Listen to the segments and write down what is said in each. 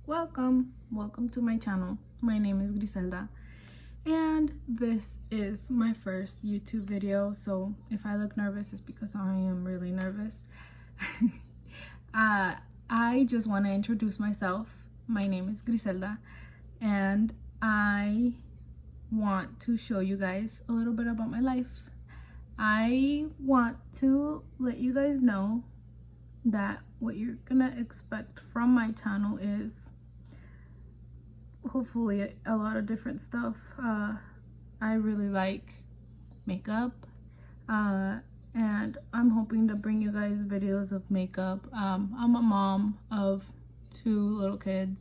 Welcome to my channel. My name is Griselda and this is my first YouTube video, so if I look nervous it's because I am really nervous. I just want to introduce myself. My name is Griselda and I want to show you guys a little bit about my life. I want to let you guys know that what you're gonna expect from my channel is hopefully a lot of different stuff. I really like makeup, and I'm hoping to bring you guys videos of makeup. I'm a mom of 2 little kids,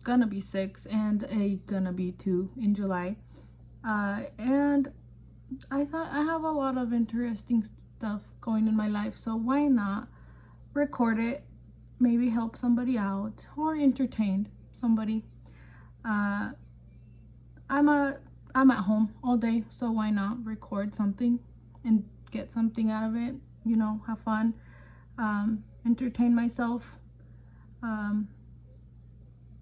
gonna be 6 and a gonna be 2 in July, and I thought I have a lot of interesting stuff going in my life, so why not record it, maybe help somebody out or entertain somebody. I'm at home all day, so why not record something and get something out of it, you know, have fun, entertain myself.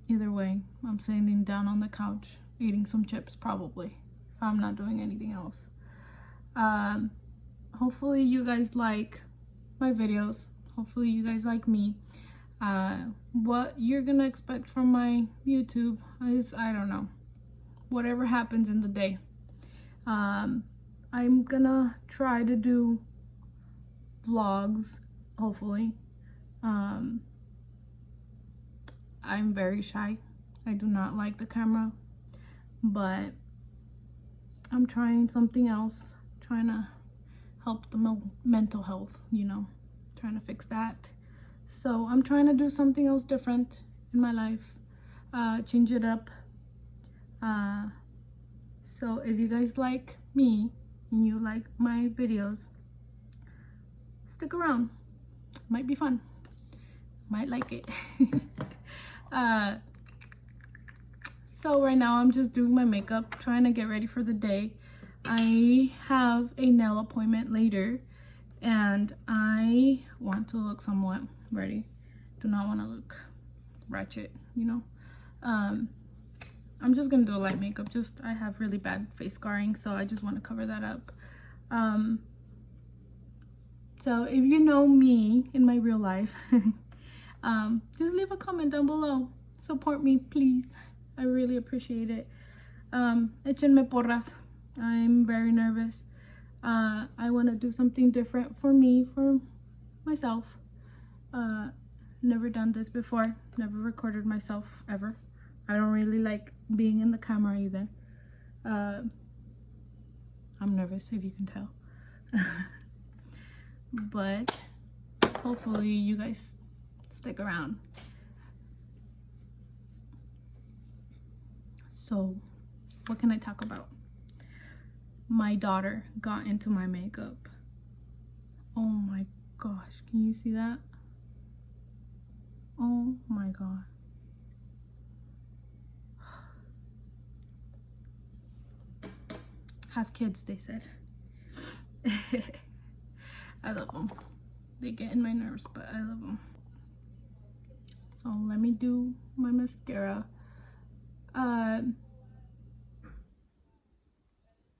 Either way, I'm sitting down on the couch eating some chips probably if I'm not doing anything else. Hopefully you guys like my videos. Hopefully you guys like me. What you're gonna expect from my YouTube is, I don't know, whatever happens in the day. I'm gonna try to do vlogs, hopefully. I'm very shy. I do not like the camera, but I'm trying something else, trying to help the mental health, you know, trying to fix that. So I'm trying to do something else different in my life, change it up. So if you guys like me and you like my videos, stick around. Might be fun. Might like it. So right now I'm just doing my makeup, trying to get ready for the day. I have a nail appointment later and I want to look somewhat ready. Do not want to look ratchet, you know. I'm just gonna do a light makeup. I have really bad face scarring, so I just want to cover that up. So if you know me in my real life, just leave a comment down below. Support me, please. I really appreciate it. Échenme porras. I'm very nervous. I want to do something different for me, for myself. Never done this before. Never recorded myself ever. I don't really like being in the camera either. I'm nervous, if you can tell. But hopefully you guys stick around. So what can I talk about? My daughter got into my makeup. Oh my gosh, can you see that? Oh my god. Have kids, they said. I love them. They get in my nerves, but I love them. So let me do my mascara.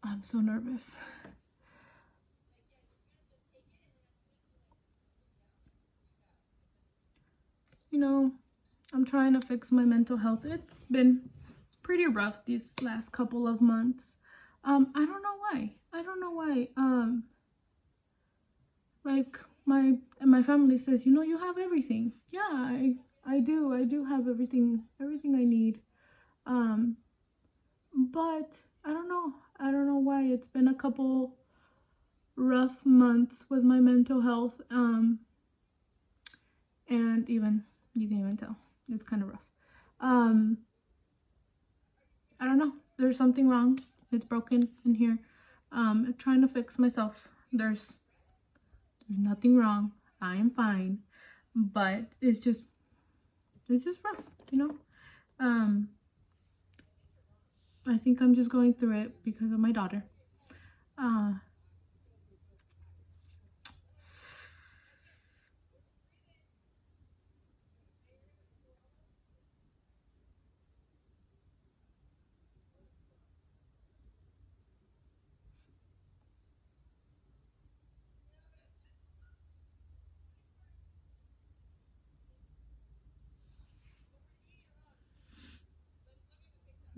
I'm so nervous. You know, I'm trying to fix my mental health. It's been pretty rough these last couple of months. I don't know why. Like my family says, you know, you have everything. Yeah, I do have everything I need. But I don't know why. It's been a couple rough months with my mental health. And even, you can even tell, it's kind of rough. I don't know. There's something wrong. It's broken in here. I'm trying to fix myself. There's nothing wrong. I am fine. But it's just rough, you know? I think I'm just going through it because of my daughter.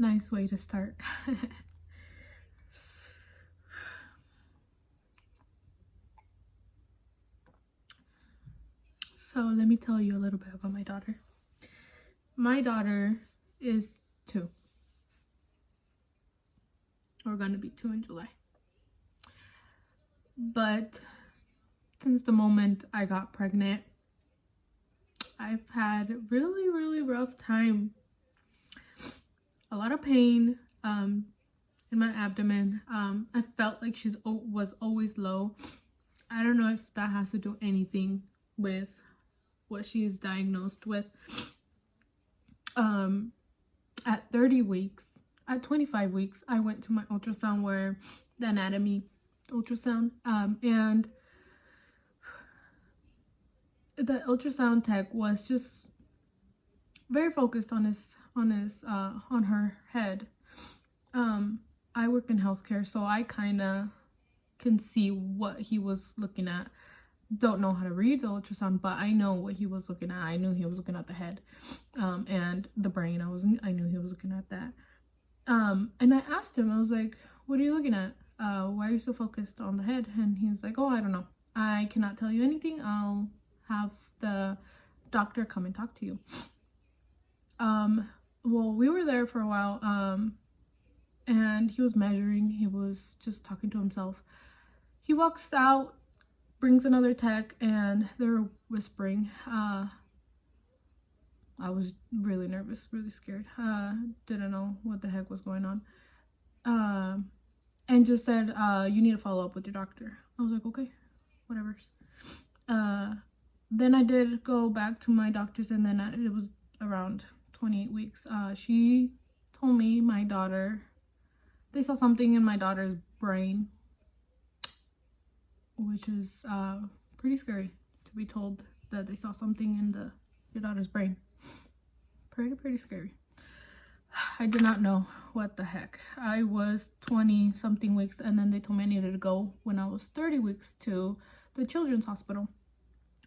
nice way to start. So let me tell you a little bit about my daughter. My daughter is 2. We're gonna be 2 in July. But since the moment I got pregnant, I've had a really, really rough time. A lot of pain in my abdomen. I felt like she was always low. I don't know if that has to do anything with what she's diagnosed with. At 30 weeks, at 25 weeks, I went to my ultrasound, where the anatomy ultrasound, and the ultrasound tech was just very focused on her head. I work in healthcare, so I kind of can see what he was looking at. Don't know how to read the ultrasound, but I know what he was looking at. I knew he was looking at the head, and the brain. I knew he was looking at that. And I asked him, I was like, "What are you looking at? Why are you so focused on the head?" And he's like, "Oh, I don't know. I cannot tell you anything. I'll have the doctor come and talk to you." Well, we were there for a while, and he was measuring. He was just talking to himself. He walks out, brings another tech, and they're whispering. I was really nervous, really scared. Didn't know what the heck was going on. And just said, "You need to follow up with your doctor." I was like, "Okay, whatever." Then I did go back to my doctor's, and then it was around 28 weeks. She told me they saw something in my daughter's brain, which is pretty scary to be told that they saw something in your daughter's brain. Pretty scary. I did not know what the heck. I was 20 something weeks, and then they told me I needed to go when I was 30 weeks to the children's hospital.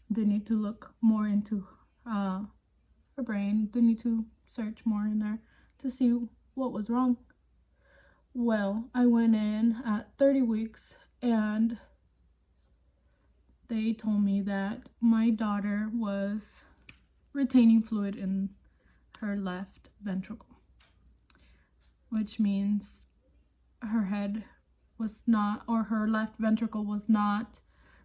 They need to look more into her brain. They need to search more in there to see what was wrong. Well, I went in at 30 weeks, and they told me that my daughter was retaining fluid in her left ventricle, which means her head was not, or her left ventricle was not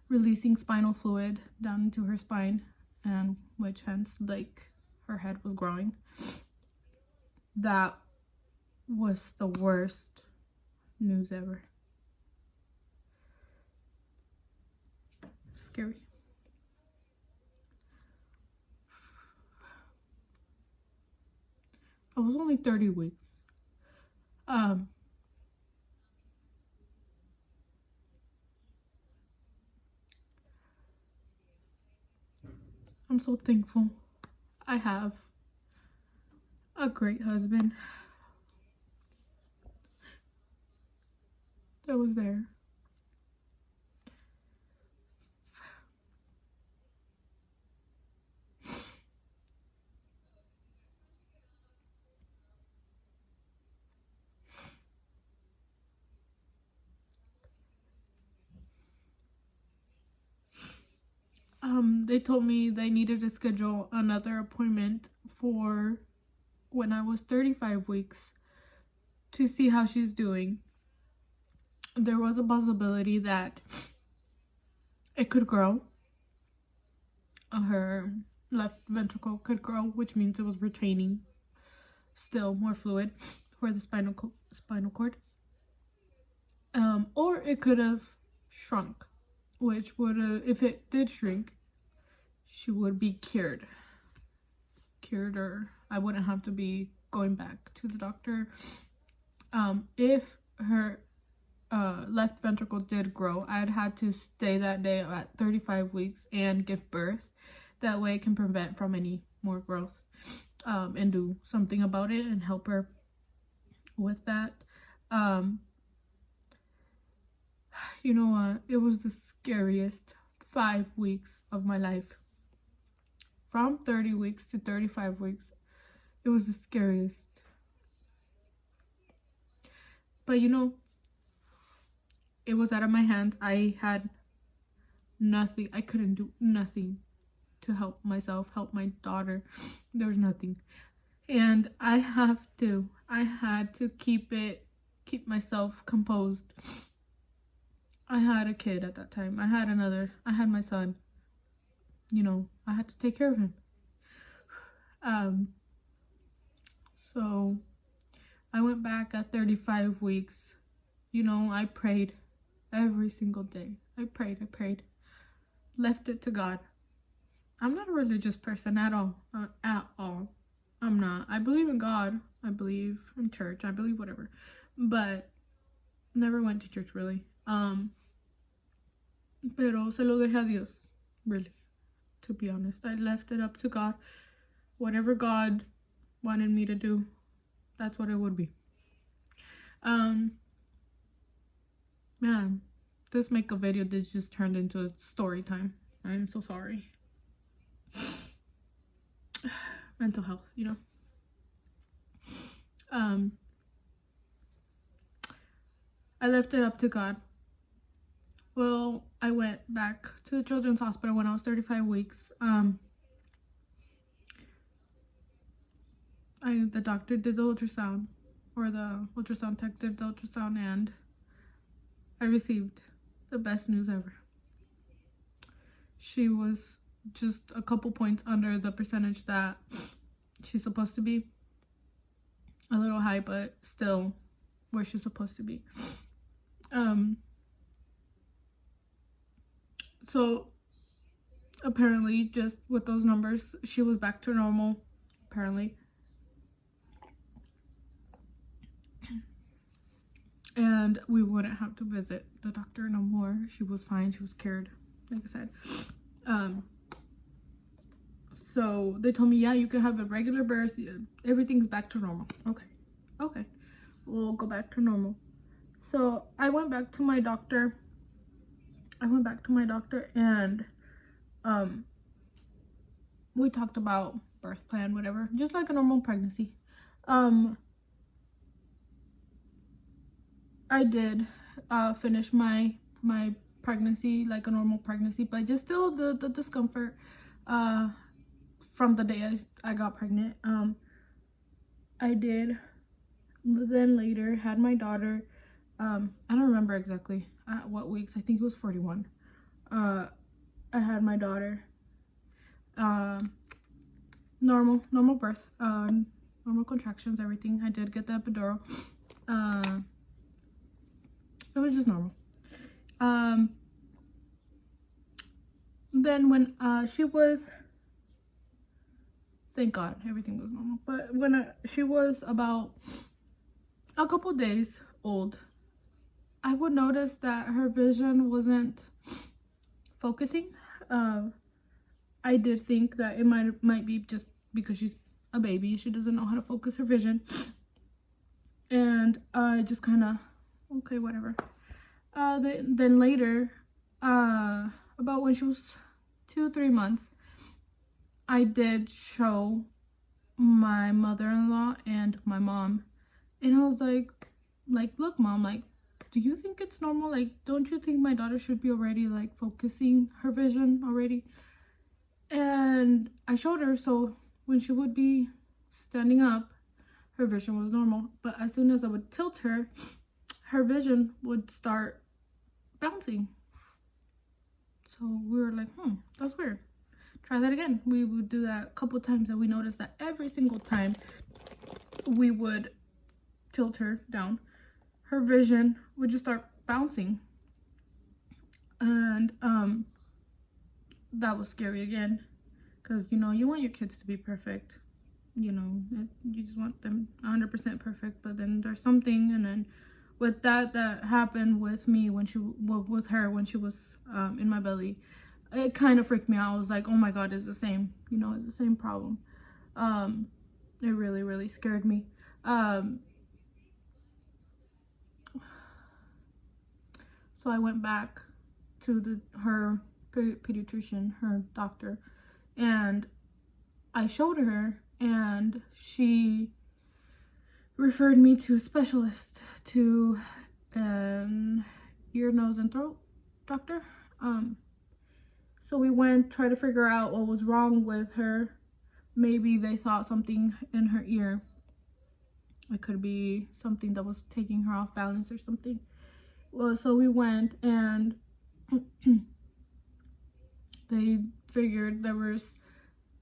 releasing spinal fluid down into her spine, and which hence, like, her head was growing. That was the worst news ever. Scary. I was only 30 weeks. I'm so thankful. I have a great husband that was there. They told me they needed to schedule another appointment for when I was 35 weeks to see how she's doing. There was a possibility that it could grow. Her left ventricle could grow, which means it was retaining still more fluid for the spinal cord. Or it could have shrunk, which would, if it did shrink, she would be cured, or I wouldn't have to be going back to the doctor. If her left ventricle did grow, I'd had to stay that day at 35 weeks and give birth. That way it can prevent from any more growth, and do something about it and help her with that. You know what? It was the scariest 5 weeks of my life. From 30 weeks to 35 weeks, it was the scariest But you know, it was out of my hands. I had nothing. I couldn't do nothing to help myself, help my daughter. There was nothing. And I had to keep myself composed. I had a kid at that time. I had my son. You know, I had to take care of him. So I went back at 35 weeks. You know, I prayed every single day. I prayed. Left it to God. I'm not a religious person at all. I'm not. I believe in God. I believe in church. I believe whatever. But never went to church really. Pero se lo dejé a Dios. Really. To be honest. I left it up to God. Whatever God wanted me to do, that's what it would be. Man, this makeup video just turned into a story time. I'm so sorry. Mental health, you know. I left it up to God. Well, I went back to the children's hospital when I was 35 weeks. The doctor did the ultrasound, or the ultrasound tech did the ultrasound, and I received the best news ever. She was just a couple points under the percentage that she's supposed to be. A little high, but still where she's supposed to be. So apparently, just with those numbers, she was back to normal, apparently. And we wouldn't have to visit the doctor no more. She was fine. She was cured, like I said. So they told me, yeah, you can have a regular birth. Everything's back to normal. Okay. We'll go back to normal. So I went back to my doctor. And we talked about birth plan, whatever. Just like a normal pregnancy. I did finish my pregnancy like a normal pregnancy, but just still the discomfort from the day I got pregnant. I did then later had my daughter. I don't remember exactly at what weeks. I think it was 41. I had my daughter. Normal birth, normal contractions, everything. I did get the epidural. It was just normal. Then when she was, thank God, everything was normal. But when she was about a couple days old, I would notice that her vision wasn't focusing. I did think that it might be just because she's a baby. She doesn't know how to focus her vision. And I just kind of, okay, whatever. Then later, about when she was 2-3 months, I did show my mother-in-law and my mom. And I was like, look, Mom, like, do you think it's normal? Like, don't you think my daughter should be already, like, focusing her vision already? And I showed her, so when she would be standing up, her vision was normal. But as soon as I would tilt her, her vision would start bouncing. So we were like, that's weird. Try that again. We would do that a couple times, and we noticed that every single time we would tilt her down, her vision would just start bouncing. And that was scary again, because you know, you want your kids to be perfect, you know, you just want them 100% perfect. But then there's something, and then with that happened with me with her when she was in my belly, it kind of freaked me out. I was like, oh my God, it's the same, you know, it's the same problem. It really scared me. So I went back to her pediatrician, her doctor, and I showed her, and she referred me to a specialist, to an ear, nose, and throat doctor. So we went, tried to figure out what was wrong with her. Maybe they thought something in her ear. It could be something that was taking her off balance or something. Well, so we went, and they figured there was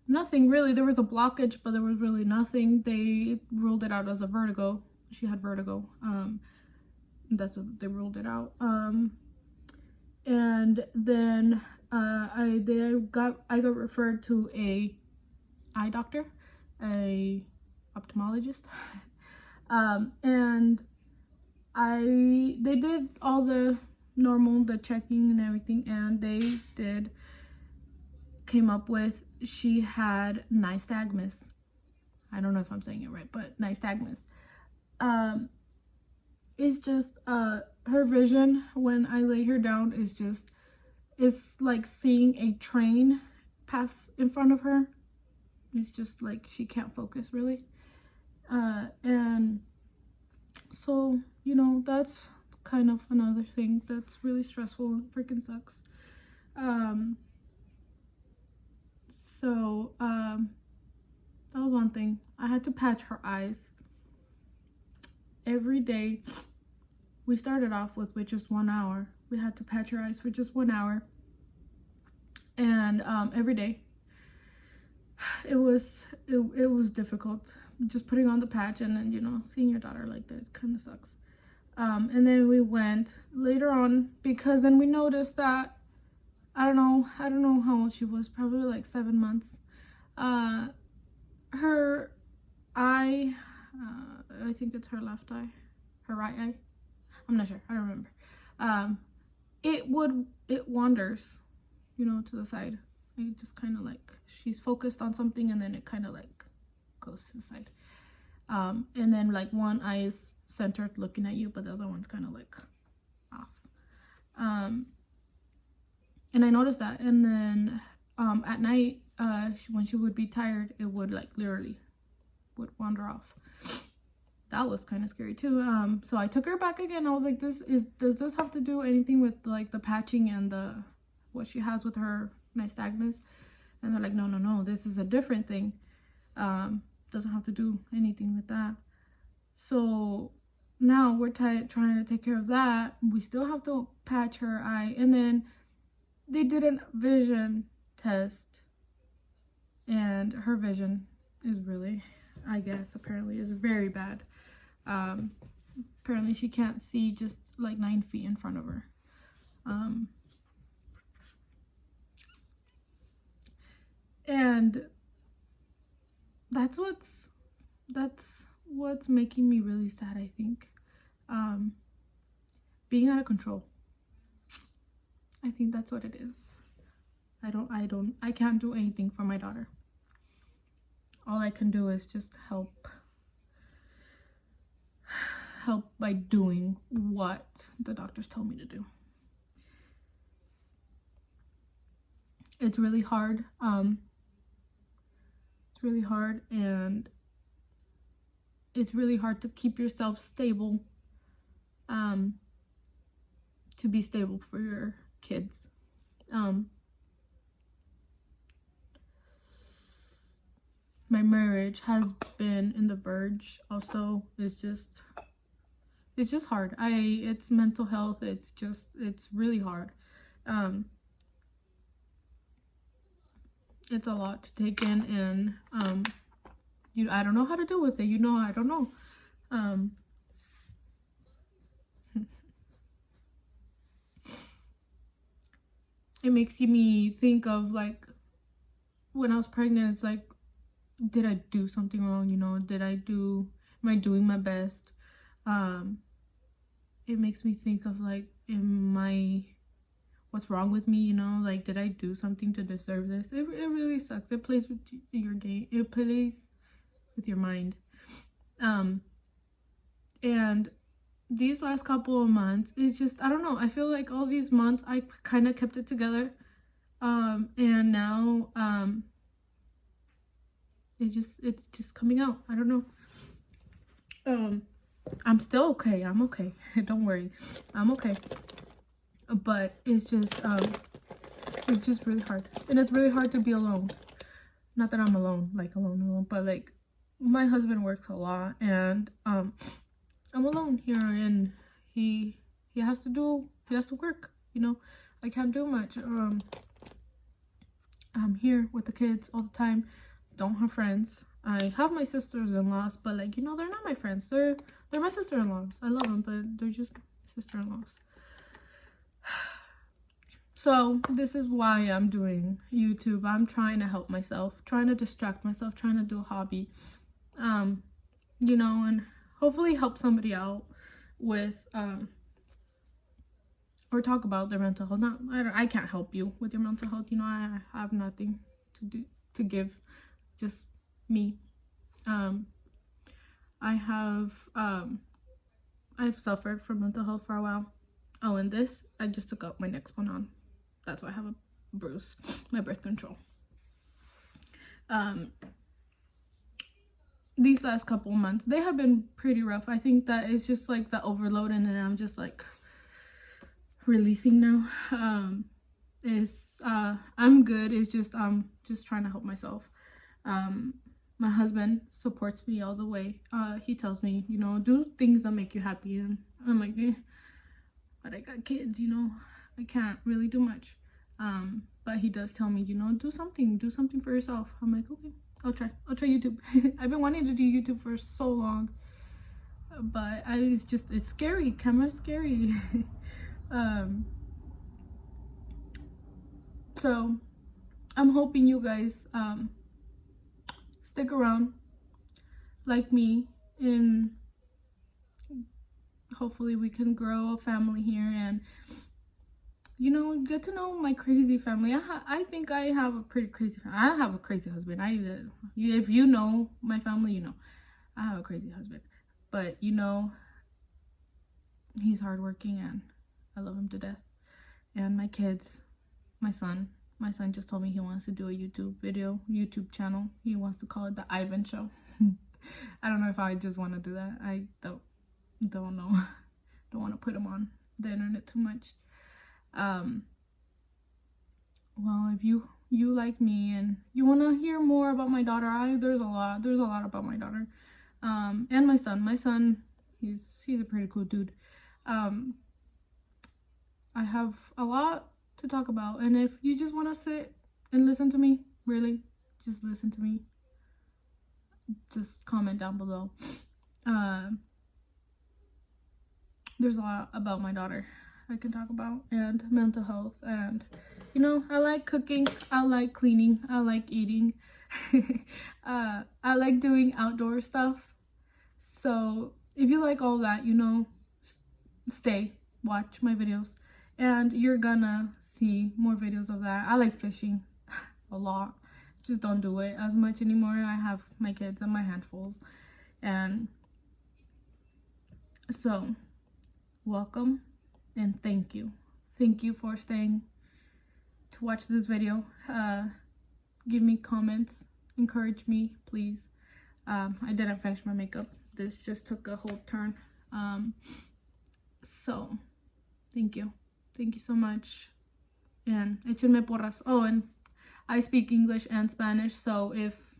nothing really. There was a blockage, but there was really nothing. They ruled it out as a vertigo. She had vertigo. That's what they ruled it out. And then I got referred to a eye doctor, a ophthalmologist. And they did all the normal, the checking and everything, and they came up with, she had nystagmus. I don't know if I'm saying it right, but nystagmus. It's just her vision when I lay her down is just, it's like seeing a train pass in front of her. It's just like she can't focus really. And so, you know, that's kind of another thing that's really stressful and freaking sucks. So that was one thing. I had to patch her eyes every day. We started off with just 1 hour. We had to patch her eyes for just 1 hour, and every day. It was difficult, just putting on the patch, and then, you know, seeing your daughter like that kind of sucks. And then we went later on, because then we noticed that, I don't know how old she was, probably like 7 months. Her eye, I think it's her left eye, her right eye, I'm not sure, I don't remember. It wanders, you know, to the side. It just kind of like, she's focused on something, and then it kind of like goes to the side. And then like one eye is centered looking at you, but the other one's kind of like off. And I noticed that. And then at night, when she would be tired, it would like literally would wander off. That was kind of scary too. So I took her back again. I was like, does this have to do anything with like the patching and what she has with her nystagmus? And they're like, no, this is a different thing. Doesn't have to do anything with that. So now we're trying to take care of that. We still have to patch her eye. And then they did a vision test, and her vision is really, I guess, apparently is very bad. Apparently she can't see just like 9 feet in front of her. And that's what's making me really sad, I think. Being out of control. I think that's what it is. I can't do anything for my daughter. All I can do is just help by doing what the doctors told me to do. It's really hard. It's really hard, and it's really hard to keep yourself stable, to be stable for your kids. My marriage has been in the verge also. It's just hard. It's mental health. It's really hard. It's a lot to take in, and I don't know how to deal with it. I don't know. It makes me think of like when I was pregnant. It's like, did I do something wrong? Am I doing my best? It makes me think of like, what's wrong with me? Like, did I do something to deserve this? It really sucks. It plays with your game. It plays with your mind. And these last couple of months, it's just, I don't know. I feel like all these months I kind of kept it together. And now, it's just coming out. I don't know. I'm still okay. I'm okay. Don't worry. I'm okay. But it's just really hard. And it's really hard to be alone. Not that I'm alone, like alone, but like my husband works a lot and I'm alone here, and he has to work, you know. I can't do much. I'm here with the kids all the time. Don't have friends. I have my sisters-in-laws, but like, you know, they're not my friends. They're my sister-in-laws. I love them, but they're just sister-in-laws. So this is why I'm doing YouTube. I'm trying to help myself, trying to distract myself, trying to do a hobby, you know, and hopefully help somebody out with or talk about their mental health. I can't help you with your mental health, you know. I have nothing to give, just me. I've suffered from mental health for a while. Oh, and this, I just took out my next one on. That's why I have a bruise. My birth control. These last couple months, they have been pretty rough. I think that it's just like the overload, and then I'm just like releasing now. I'm good. It's just trying to help myself. My husband supports me all the way. He tells me, you know, do things that make you happy, and I'm like, but I got kids, you know, I can't really do much. But he does tell me, you know, do something for yourself. I'm like, okay, I'll try YouTube. I've been wanting to do YouTube for so long, but it's scary. Camera's scary. So I'm hoping you guys stick around like me, and hopefully we can grow a family here, and you know, get to know my crazy family. I think I have a pretty crazy family. I have a crazy husband. If you know my family, you know I have a crazy husband, but you know, he's hardworking and I love him to death. And my kids, my son just told me he wants to do a YouTube channel. He wants to call it the Ivan Show. I don't know if I just want to do that. I don't know. Don't want to put him on the internet too much. Well, if you like me and you want to hear more about my daughter, there's a lot about my daughter, and my son, he's a pretty cool dude. I have a lot to talk about, and if you just want to sit and listen to me, really, just listen to me, just comment down below. There's a lot about my daughter I can talk about, and mental health, and you know, I like cooking, I like cleaning, I like eating. I like doing outdoor stuff. So if you like all that, you know, watch my videos, and you're gonna see more videos of that. I like fishing a lot. Just don't do it as much anymore. I have my kids and my handful, and so welcome. And thank you for staying to watch this video. Give me comments, encourage me, please. I didn't finish my makeup. This just took a whole turn. So thank you so much. And échenme porras. Oh, and I speak English and Spanish, so if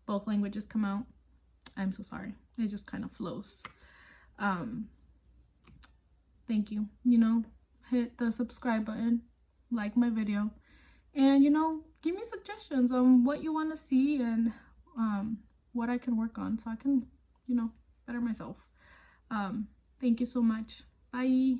both languages come out, I'm so sorry. It just kind of flows. Thank you. You know, hit the subscribe button, like my video, and you know, give me suggestions on what you want to see, and what I can work on so I can, you know, better myself. Thank you so much. Bye.